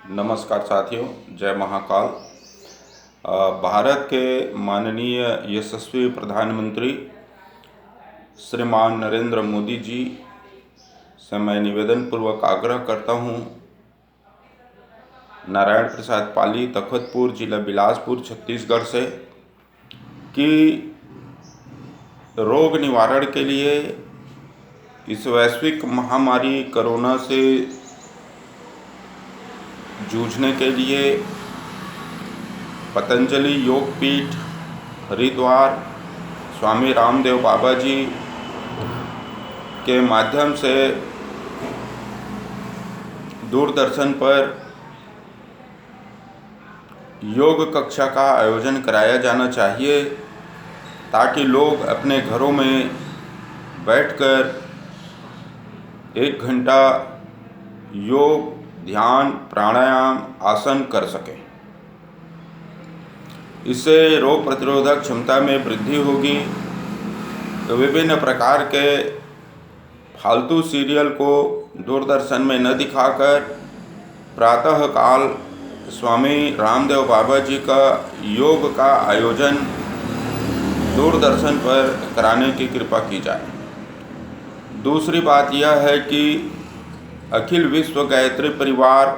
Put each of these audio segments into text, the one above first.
नमस्कार साथियों, जय महाकाल। भारत के माननीय यशस्वी प्रधानमंत्री श्रीमान नरेंद्र मोदी जी से मैं निवेदन पूर्वक आग्रह करता हूं, नारायण प्रसाद पाली, तखतपुर, जिला बिलासपुर, छत्तीसगढ़ से, कि रोग निवारण के लिए इस वैश्विक महामारी कोरोना से जूझने के लिए पतंजलि योग पीठ हरिद्वार स्वामी रामदेव बाबा जी के माध्यम से दूरदर्शन पर योग कक्षा का आयोजन कराया जाना चाहिए, ताकि लोग अपने घरों में बैठकर 1 घंटा योग, ध्यान, प्राणायाम, आसन कर सकें। इससे रोग प्रतिरोधक क्षमता में वृद्धि होगी। तो विभिन्न प्रकार के फालतू सीरियल को दूरदर्शन में न दिखाकर प्रातःकाल स्वामी रामदेव बाबा जी का योग का आयोजन दूरदर्शन पर कराने की कृपा की जाए। दूसरी बात यह है कि अखिल विश्व गायत्री परिवार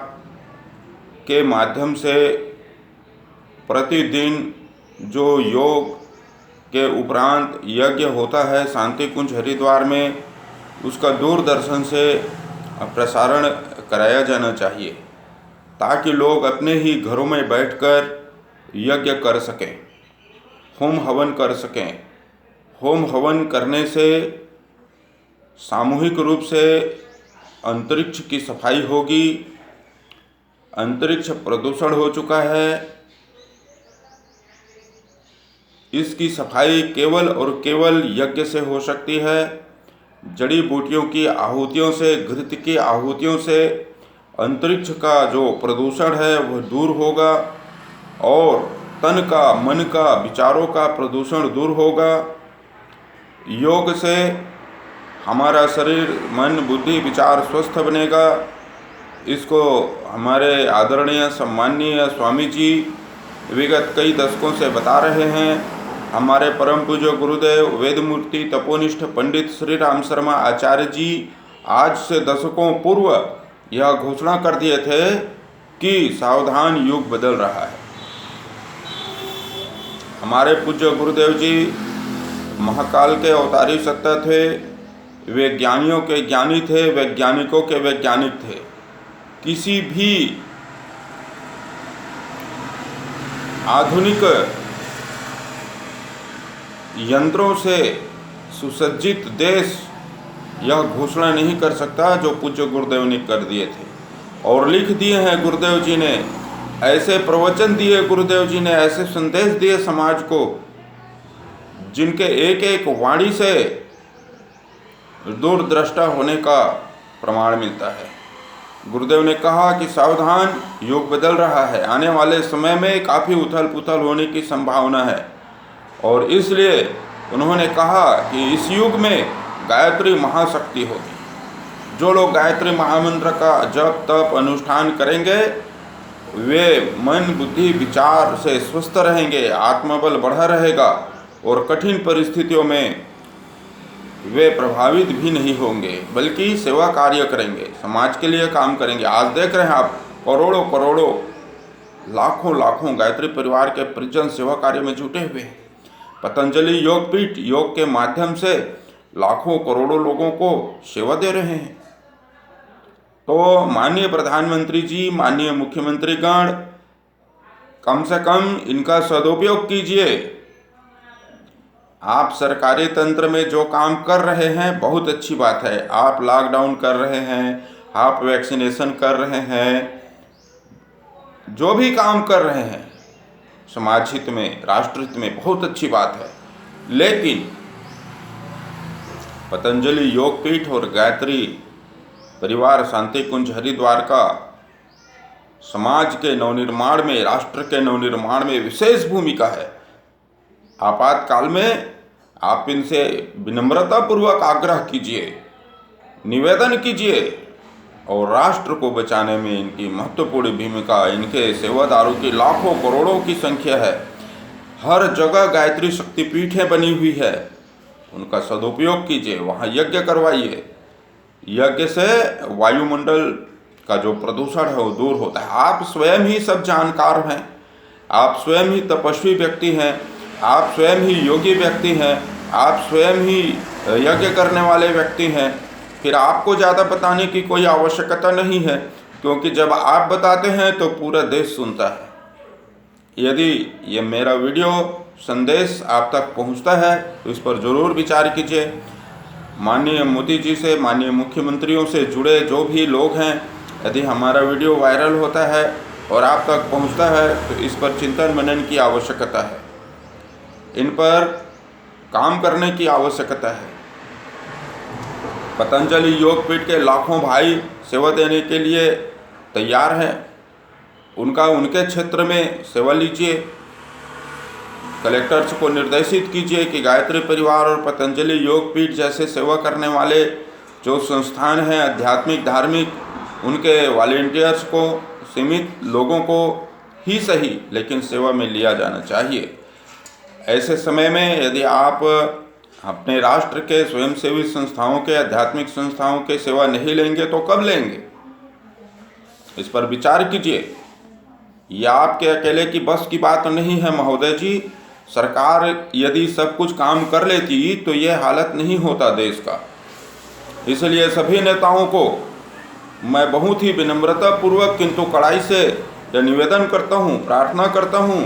के माध्यम से प्रतिदिन जो योग के उपरांत यज्ञ होता है शांति कुंज हरिद्वार में, उसका दूरदर्शन से प्रसारण कराया जाना चाहिए, ताकि लोग अपने ही घरों में बैठकर यज्ञ कर सकें, होम हवन कर सकें। होम हवन करने से सामूहिक रूप से अंतरिक्ष की सफाई होगी। अंतरिक्ष प्रदूषण हो चुका है। इसकी सफाई केवल और केवल यज्ञ से हो सकती है। जड़ी बूटियों की आहुतियों से, घृत की आहुतियों से अंतरिक्ष का जो प्रदूषण है वह दूर होगा और तन का, मन का, विचारों का प्रदूषण दूर होगा। योग से हमारा शरीर, मन, बुद्धि, विचार स्वस्थ बनेगा। इसको हमारे आदरणीय सम्माननीय स्वामी जी विगत कई दशकों से बता रहे हैं। हमारे परम पूज्य गुरुदेव वेदमूर्ति तपोनिष्ठ पंडित श्री राम शर्मा आचार्य जी आज से दशकों पूर्व यह घोषणा कर दिए थे कि सावधान, युग बदल रहा है। हमारे पूज्य गुरुदेव जी महाकाल के अवतारी सत्ता थे। वे ज्ञानियों के ज्ञानी थे, वैज्ञानिकों के वैज्ञानिक थे। किसी भी आधुनिक यंत्रों से सुसज्जित देश यह घोषणा नहीं कर सकता जो पूज्य गुरुदेव ने कर दिए थे और लिख दिए हैं गुरुदेव जी ने। ऐसे प्रवचन दिए गुरुदेव जी ने, ऐसे संदेश दिए समाज को, जिनके एक एक वाणी से दूरदृष्टा होने का प्रमाण मिलता है। गुरुदेव ने कहा कि सावधान, युग बदल रहा है। आने वाले समय में काफ़ी उथल पुथल होने की संभावना है और इसलिए उन्होंने कहा कि इस युग में गायत्री महाशक्ति होगी। जो लोग गायत्री महामंत्र का जप तप अनुष्ठान करेंगे वे मन, बुद्धि, विचार से स्वस्थ रहेंगे, आत्मबल बढ़ा रहेगा और कठिन परिस्थितियों में वे प्रभावित भी नहीं होंगे, बल्कि सेवा कार्य करेंगे, समाज के लिए काम करेंगे। आज देख रहे हैं आप, करोड़ों करोड़ों, लाखों लाखों गायत्री परिवार के परिजन सेवा कार्य में जुटे हुए हैं। पतंजलि योग पीठ योग के माध्यम से लाखों करोड़ों लोगों को सेवा दे रहे हैं। तो माननीय प्रधानमंत्री जी, माननीय मुख्यमंत्री गण, कम से कम इनका सदुपयोग कीजिए। आप सरकारी तंत्र में जो काम कर रहे हैं बहुत अच्छी बात है। आप लॉकडाउन कर रहे हैं, आप वैक्सीनेशन कर रहे हैं, जो भी काम कर रहे हैं समाज हित में, राष्ट्र हित में, बहुत अच्छी बात है। लेकिन पतंजलि योग पीठ और गायत्री परिवार शांति कुंज हरिद्वार का समाज के नवनिर्माण में, राष्ट्र के नवनिर्माण में विशेष भूमिका है। आपातकाल में आप इनसे विनम्रतापूर्वक आग्रह कीजिए, निवेदन कीजिए और राष्ट्र को बचाने में इनकी महत्वपूर्ण भूमिका, इनके सेवादारों की लाखों करोड़ों की संख्या है। हर जगह गायत्री शक्तिपीठें बनी हुई है, उनका सदुपयोग कीजिए, वहाँ यज्ञ करवाइए। यज्ञ से वायुमंडल का जो प्रदूषण है वो दूर होता है। आप स्वयं ही सब जानकार हैं, आप स्वयं ही तपस्वी व्यक्ति हैं, आप स्वयं ही योगी व्यक्ति हैं, आप स्वयं ही यज्ञ करने वाले व्यक्ति हैं। फिर आपको ज़्यादा बताने की कोई आवश्यकता नहीं है, क्योंकि जब आप बताते हैं तो पूरा देश सुनता है। यदि ये मेरा वीडियो संदेश आप तक पहुंचता है तो इस पर ज़रूर विचार कीजिए। माननीय मोदी जी से, माननीय मुख्यमंत्रियों से जुड़े जो भी लोग हैं, यदि हमारा वीडियो वायरल होता है और आप तक पहुंचता है तो इस पर चिंतन मनन की आवश्यकता है, इन पर काम करने की आवश्यकता है। पतंजलि योगपीठ के लाखों भाई सेवा देने के लिए तैयार हैं, उनके क्षेत्र में सेवा लीजिए। कलेक्टर्स को निर्देशित कीजिए कि गायत्री परिवार और पतंजलि योगपीठ जैसे सेवा करने वाले जो संस्थान हैं आध्यात्मिक धार्मिक, उनके वॉलेंटियर्स को, सीमित लोगों को ही सही लेकिन सेवा में लिया जाना चाहिए। ऐसे समय में यदि आप अपने राष्ट्र के स्वयंसेवी संस्थाओं के, आध्यात्मिक संस्थाओं के सेवा नहीं लेंगे तो कब लेंगे? इस पर विचार कीजिए। यह आपके अकेले की बस की बात नहीं है महोदय जी। सरकार यदि सब कुछ काम कर लेती तो ये हालत नहीं होता देश का। इसलिए सभी नेताओं को मैं बहुत ही विनम्रता पूर्वक किंतु कड़ाई से यह निवेदन करता हूँ, प्रार्थना करता हूँ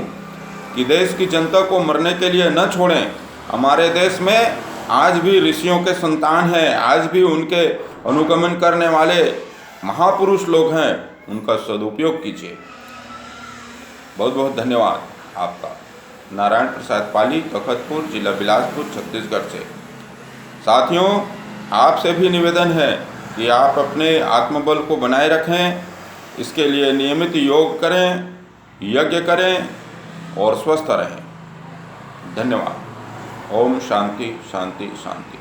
कि देश की जनता को मरने के लिए न छोड़ें। हमारे देश में आज भी ऋषियों के संतान हैं, आज भी उनके अनुगमन करने वाले महापुरुष लोग हैं, उनका सदुपयोग कीजिए। बहुत बहुत धन्यवाद आपका। नारायण प्रसाद पाली, तखतपुर, जिला बिलासपुर, छत्तीसगढ़ से। साथियों, आपसे भी निवेदन है कि आप अपने आत्मबल को बनाए रखें, इसके लिए नियमित योग करें, यज्ञ करें और स्वस्थ रहें। धन्यवाद। ओम शांति शांति शांति।